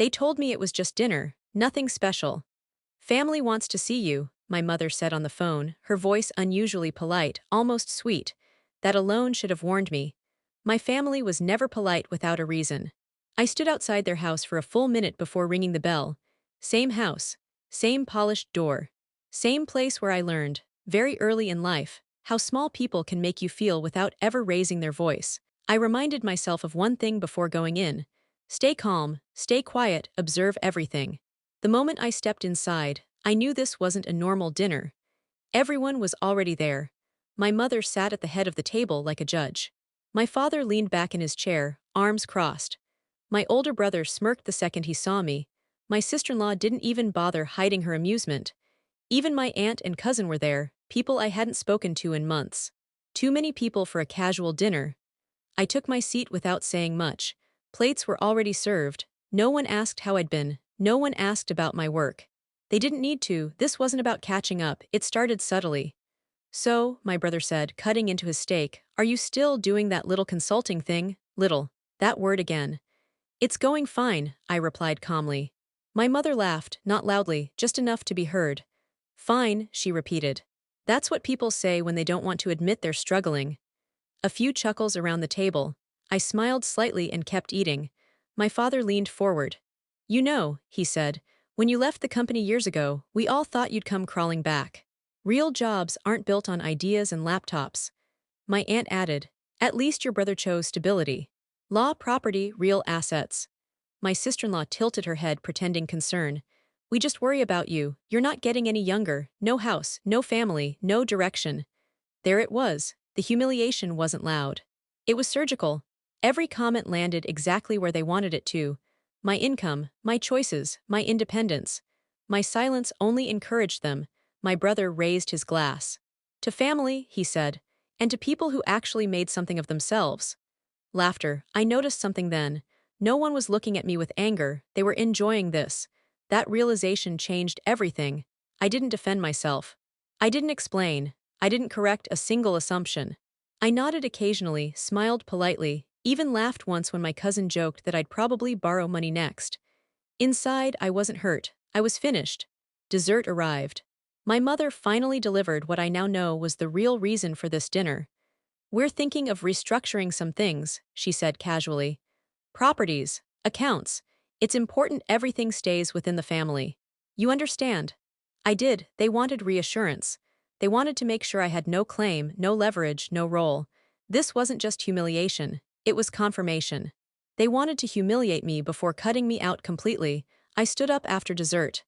They told me it was just dinner, nothing special. Family wants to see you, my mother said on the phone, her voice unusually polite, almost sweet. That alone should have warned me. My family was never polite without a reason. I stood outside their house for a full minute before ringing the bell. Same house, same polished door, same place where I learned, very early in life, how small people can make you feel without ever raising their voice. I reminded myself of one thing before going in. Stay calm, stay quiet, observe everything. The moment I stepped inside, I knew this wasn't a normal dinner. Everyone was already there. My mother sat at the head of the table like a judge. My father leaned back in his chair, arms crossed. My older brother smirked the second he saw me. My sister-in-law didn't even bother hiding her amusement. Even my aunt and cousin were there, people I hadn't spoken to in months. Too many people for a casual dinner. I took my seat without saying much. Plates were already served. No one asked how I'd been. No one asked about my work. They didn't need to. This wasn't about catching up. It started subtly. So, my brother said, cutting into his steak, are you still doing that little consulting thing? Little. That word again. It's going fine, I replied calmly. My mother laughed, not loudly, just enough to be heard. Fine, she repeated. That's what people say when they don't want to admit they're struggling. A few chuckles around the table. I smiled slightly and kept eating. My father leaned forward. You know, he said, when you left the company years ago, we all thought you'd come crawling back. Real jobs aren't built on ideas and laptops. My aunt added, at least your brother chose stability. Law, property, real assets. My sister-in-law tilted her head, pretending concern. We just worry about you. You're not getting any younger. No house, no family, no direction. There it was. The humiliation wasn't loud. It was surgical. Every comment landed exactly where they wanted it to. My income, my choices, my independence. My silence only encouraged them. My brother raised his glass. To family, he said, and to people who actually made something of themselves. Laughter. I noticed something then. No one was looking at me with anger, they were enjoying this. That realization changed everything. I didn't defend myself. I didn't explain. I didn't correct a single assumption. I nodded occasionally, smiled politely, even laughed once when my cousin joked that I'd probably borrow money next. Inside, I wasn't hurt. I was finished. Dessert arrived. My mother finally delivered what I now know was the real reason for this dinner. We're thinking of restructuring some things, she said casually. Properties, accounts. It's important everything stays within the family. You understand? I did. They wanted reassurance. They wanted to make sure I had no claim, no leverage, no role. This wasn't just humiliation. It was confirmation. They wanted to humiliate me before cutting me out completely. I stood up after dessert.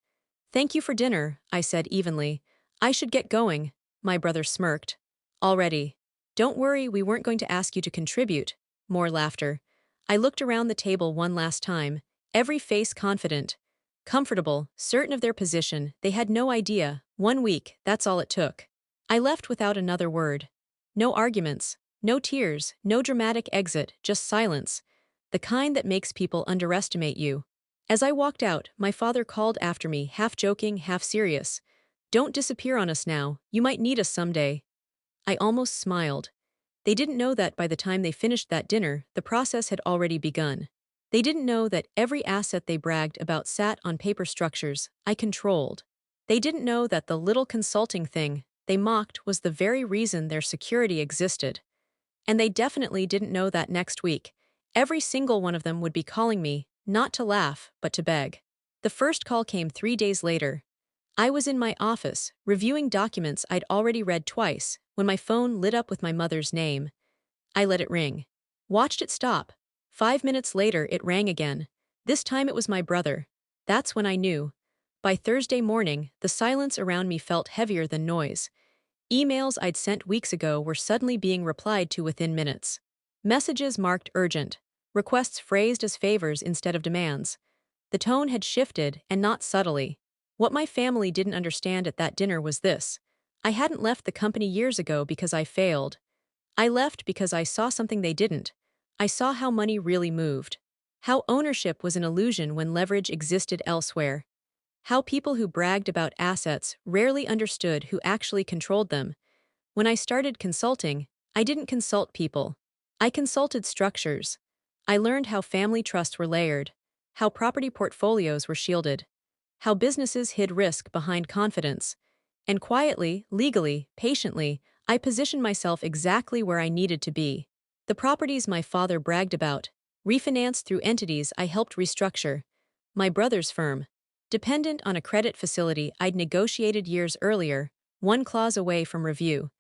Thank you for dinner, I said evenly. I should get going. My brother smirked. Already. Don't worry, we weren't going to ask you to contribute. More laughter. I looked around the table one last time, every face confident. Comfortable, certain of their position, they had no idea. 1 week, that's all it took. I left without another word. No arguments, no tears, no dramatic exit, just silence. The kind that makes people underestimate you. As I walked out, my father called after me, half joking, half serious. Don't disappear on us now, you might need us someday. I almost smiled. They didn't know that by the time they finished that dinner, the process had already begun. They didn't know that every asset they bragged about sat on paper structures I controlled. They didn't know that the little consulting thing they mocked was the very reason their security existed. And they definitely didn't know that next week, every single one of them would be calling me, not to laugh, but to beg. The first call came 3 days later. I was in my office, reviewing documents I'd already read twice, when my phone lit up with my mother's name. I let it ring. Watched it stop. 5 minutes later, it rang again. This time it was my brother. That's when I knew. By Thursday morning, the silence around me felt heavier than noise. Emails I'd sent weeks ago were suddenly being replied to within minutes. Messages marked urgent. Requests phrased as favors instead of demands. The tone had shifted, and not subtly. What my family didn't understand at that dinner was this. I hadn't left the company years ago because I failed. I left because I saw something they didn't. I saw how money really moved. How ownership was an illusion when leverage existed elsewhere. How people who bragged about assets rarely understood who actually controlled them. When I started consulting, I didn't consult people. I consulted structures. I learned how family trusts were layered. how property portfolios were shielded, how businesses hid risk behind confidence. And quietly, legally, patiently, I positioned myself exactly where I needed to be. The properties my father bragged about, refinanced through entities I helped restructure. My brother's firm, dependent on a credit facility I'd negotiated years earlier, one clause away from review.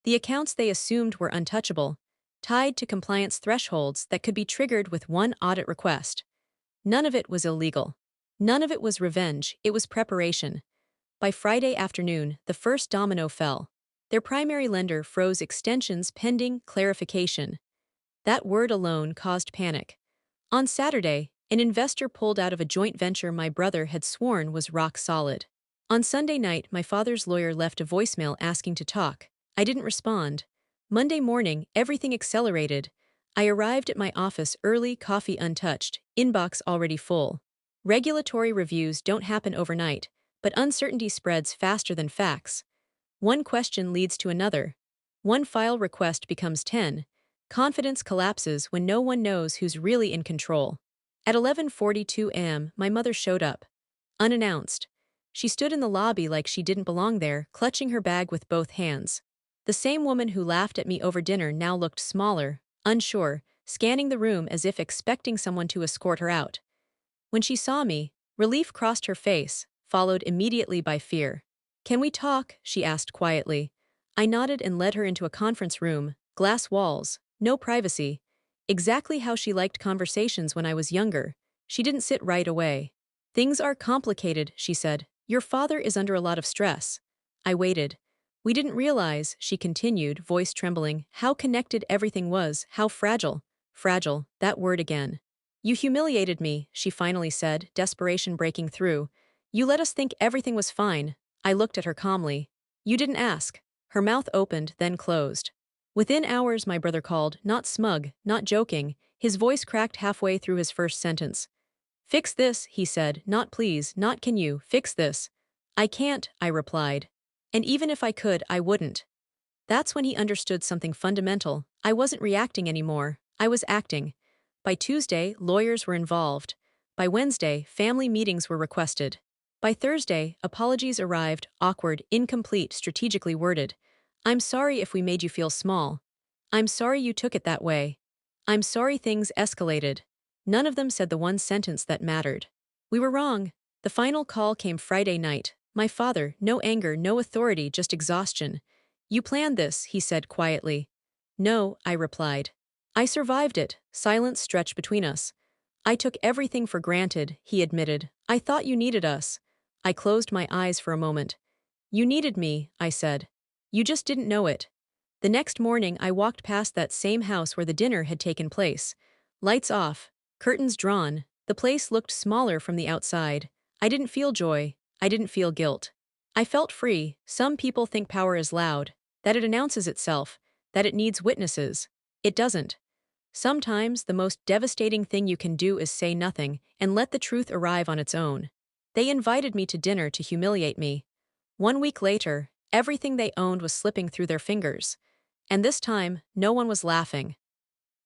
The accounts they assumed were untouchable, tied to compliance thresholds that could be triggered with one audit request. None of it was illegal. None of it was revenge, it was preparation. By Friday afternoon, the first domino fell. Their primary lender froze extensions pending clarification. That word alone caused panic. On Saturday, an investor pulled out of a joint venture my brother had sworn was rock solid. On Sunday night, my father's lawyer left a voicemail asking to talk. I didn't respond. Monday morning, everything accelerated. I arrived at my office early, coffee untouched, inbox already full. Regulatory reviews don't happen overnight, but uncertainty spreads faster than facts. One question leads to another. One file request becomes 10. Confidence collapses when no one knows who's really in control. At 11:42 a.m., my mother showed up. Unannounced. She stood in the lobby like she didn't belong there, clutching her bag with both hands. The same woman who laughed at me over dinner now looked smaller, unsure, scanning the room as if expecting someone to escort her out. When she saw me, relief crossed her face, followed immediately by fear. "Can we talk?" she asked quietly. I nodded and led her into a conference room, glass walls, no privacy. Exactly how she liked conversations when I was younger. She didn't sit right away. "Things are complicated," she said. "Your father is under a lot of stress." I waited. "We didn't realize," she continued, voice trembling, "how connected everything was, how fragile." Fragile, that word again. "You humiliated me," she finally said, desperation breaking through. "You let us think everything was fine." I looked at her calmly. "You didn't ask." Her mouth opened, then closed. Within hours, my brother called, not smug, not joking. His voice cracked halfway through his first sentence. "Fix this," he said, not please, not can you, fix this. "I can't," I replied. "And even if I could, I wouldn't." That's when he understood something fundamental. I wasn't reacting anymore. I was acting. By Tuesday, lawyers were involved. By Wednesday, family meetings were requested. By Thursday, apologies arrived, awkward, incomplete, strategically worded. "I'm sorry if we made you feel small. I'm sorry you took it that way. I'm sorry things escalated." None of them said the one sentence that mattered. We were wrong. The final call came Friday night. My father, no anger, no authority, just exhaustion. "You planned this," he said quietly. "No," I replied. "I survived it." Silence stretched between us. "I took everything for granted," he admitted. "I thought you needed us." I closed my eyes for a moment. "You needed me," I said. "You just didn't know it." The next morning, I walked past that same house where the dinner had taken place. Lights off, curtains drawn. The place looked smaller from the outside. I didn't feel joy. I didn't feel guilt. I felt free. Some people think power is loud, that it announces itself, that it needs witnesses. It doesn't. Sometimes the most devastating thing you can do is say nothing and let the truth arrive on its own. They invited me to dinner to humiliate me. 1 week later, everything they owned was slipping through their fingers. And this time, no one was laughing.